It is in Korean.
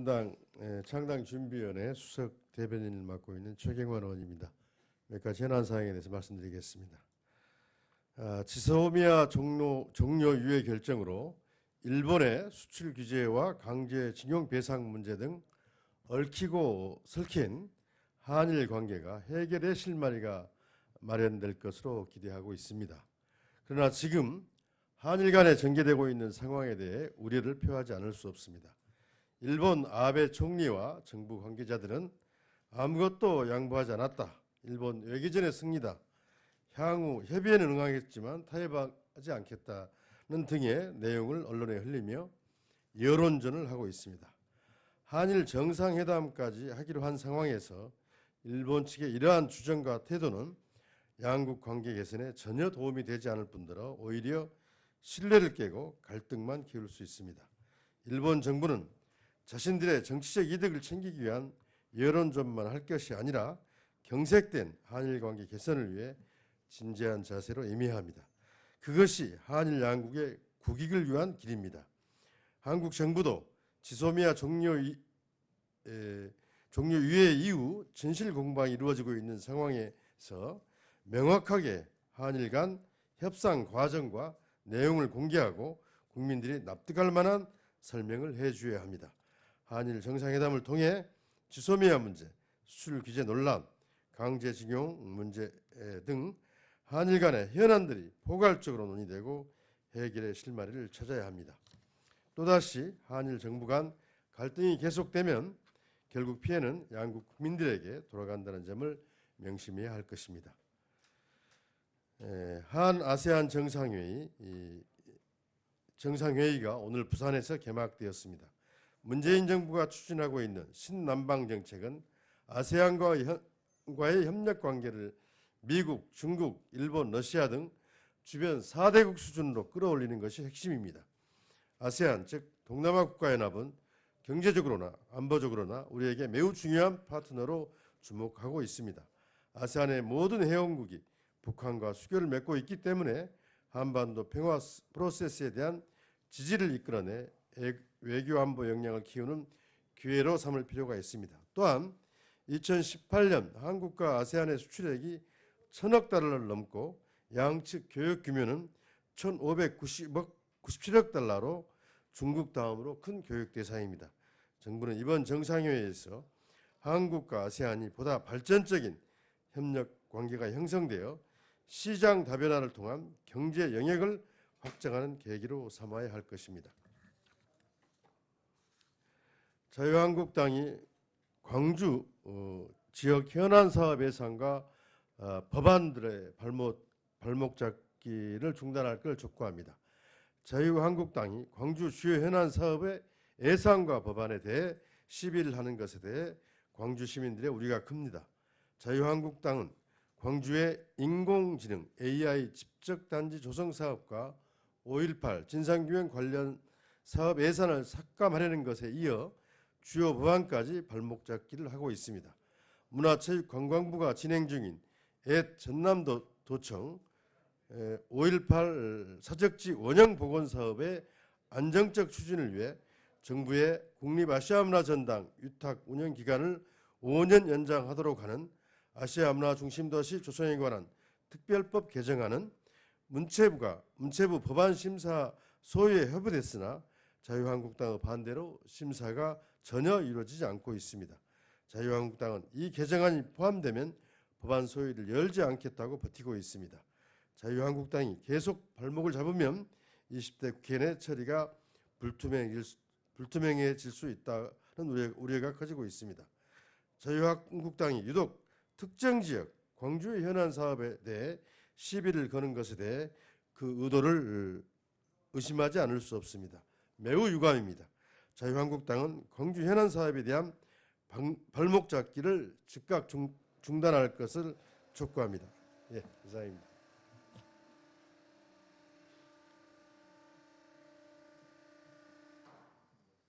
자유한국당 창당준비위원회 수석 대변인을 맡고 있는 최경환 의원입니다. 몇 가지 현안 사항에 대해서 말씀드리겠습니다. 지소미아 종료 유예 결정으로 일본의 수출 규제와 강제징용 배상 문제 등 얽히고 설킨 한일 관계가 해결의 실마리가 마련될 것으로 기대하고 있습니다. 그러나 지금 한일 간에 전개되고 있는 상황에 대해 우려를 표하지 않을 수 없습니다. 일본 아베 총리와 정부 관계자들은 아무것도 양보하지 않았다. 일본 외교전의 승리다. 향후 협의에는 응하겠지만 타협하지 않겠다는 등의 내용을 언론에 흘리며 여론전을 하고 있습니다. 한일 정상회담까지 하기로 한 상황에서 일본 측의 이러한 주장과 태도는 양국 관계 개선에 전혀 도움이 되지 않을 뿐더러 오히려 신뢰를 깨고 갈등만 키울 수 있습니다. 일본 정부는 자신들의 정치적 이득을 챙기기 위한 여론전만 할 것이 아니라 경색된 한일 관계 개선을 위해 진지한 자세로 임해야 합니다. 그것이 한일 양국의 국익을 위한 길입니다. 한국 정부도 지소미아 종료 유예 이후 진실 공방이 이루어지고 있는 상황에서 명확하게 한일 간 협상 과정과 내용을 공개하고 국민들이 납득할 만한 설명을 해줘야 합니다. 한일 정상회담을 통해 지소미아 문제, 수출 규제 논란, 강제징용 문제 등 한일 간의 현안들이 포괄적으로 논의되고 해결의 실마리를 찾아야 합니다. 또다시 한일 정부 간 갈등이 계속되면 결국 피해는 양국 국민들에게 돌아간다는 점을 명심해야 할 것입니다. 한 아세안 정상회의가 오늘 부산에서 개막되었습니다. 문재인 정부가 추진하고 있는 신남방 정책은 아세안과의 협력 관계를 미국, 중국, 일본, 러시아 등 주변 4대국 수준으로 끌어올리는 것이 핵심입니다. 아세안, 즉 동남아 국가연합은 경제적으로나 안보적으로나 우리에게 매우 중요한 파트너로 주목하고 있습니다. 아세안의 모든 회원국이 북한과 수교를 맺고 있기 때문에 한반도 평화 프로세스에 대한 지지를 이끌어내 외교 안보 역량을 키우는 기회로 삼을 필요가 있습니다. 또한 2018년 한국과 아세안의 수출액이 1,000억 달러를 넘고 양측 교역 규모는 1,597억 달러로 중국 다음으로 큰 교역 대상입니다. 정부는 이번 정상회의에서 한국과 아세안이 보다 발전적인 협력 관계가 형성되어 시장 다변화를 통한 경제 영역을 확장하는 계기로 삼아야 할 것입니다. 자유한국당이 광주 지역 현안 사업 예산과 법안들의 발목 잡기를 중단할 것을 촉구합니다. 자유한국당이 광주 주요 현안 사업의 예산과 법안에 대해 시비를 하는 것에 대해 광주 시민들의 우려가 큽니다. 자유한국당은 광주의 인공지능 AI 집적단지 조성 사업과 5.18 진상규명 관련 사업 예산을 삭감하려는 것에 이어 주요 법안까지 발목 잡기를 하고 있습니다. 문화체육관광부가 진행 중인 앳 전남도청 5.18 사적지 원형 복원 사업의 안정적 추진을 위해 정부의 국립아시아문화전당 위탁 운영 기간을 5년 연장하도록 하는 아시아 문화 중심도시 조성에 관한 특별법 개정안은 문체부 법안 심사 소위에 협의됐으나 자유한국당의 반대로 심사가 전혀 이루어지지 않고 있습니다. 자유한국당은 이 개정안이 포함되면 법안 소위를 열지 않겠다고 버티고 있습니다. 자유한국당이 계속 발목을 잡으면 20대 국회 내 처리가 불투명해질 수 있다는 우려가 커지고 있습니다. 자유한국당이 유독 특정 지역 광주의 현안 사업에 대해 시비를 거는 것에 대해 그 의도를 의심하지 않을 수 없습니다. 매우 유감입니다. 자유한국당은 광주 현안 사업에 대한 발목 잡기를 즉각 중단할 것을 촉구합니다. 이상입니다.